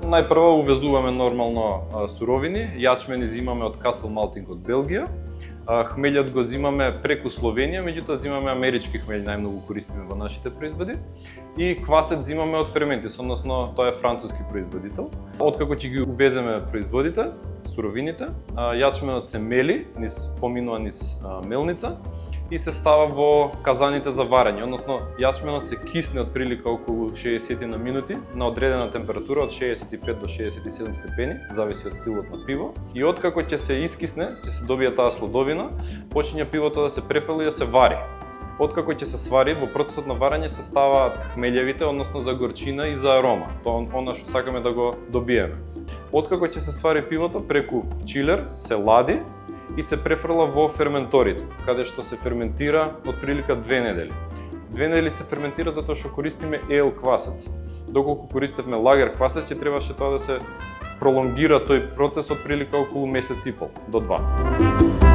најпрво увезуваме нормално суровини. Јачмен изимаме од Castle Malting од Белгија. Хмелјот го зимаме преку Словенија, меѓутоа зимаме амерички хмелј, најмногу користиме во нашите производи. И квасет зимаме од Ферментис, односно тоа е француски производител. Откако ќе ги увеземе производите, суровините, јачменот се мели, поминува низ мелница и се става во казаните за варење, односно јачменот се кисне од прилика околу 60 на минути на одредена температура од 65 до 67 степени, зависи од стилот на пиво. И откако ќе се искисне, ќе се добие таа сладовина, почиња пивото да се префели и да се вари. Откако ќе се свари, во процесот на варење се ставаат хмелјевите, односно за горчина и за арома. Тоа она што сакаме да го добиеме. Откако ќе се свари пивото, преку чилер се лади и се префрла во ферменторите, каде што се ферментира од прилика 2 недели. 2 недели се ферментира затоа што користиме ел квасец. Доколку користевме лагер квасец, ќе требаше тоа да се пролонгира тој процес од прилика околу месец и пол до 2.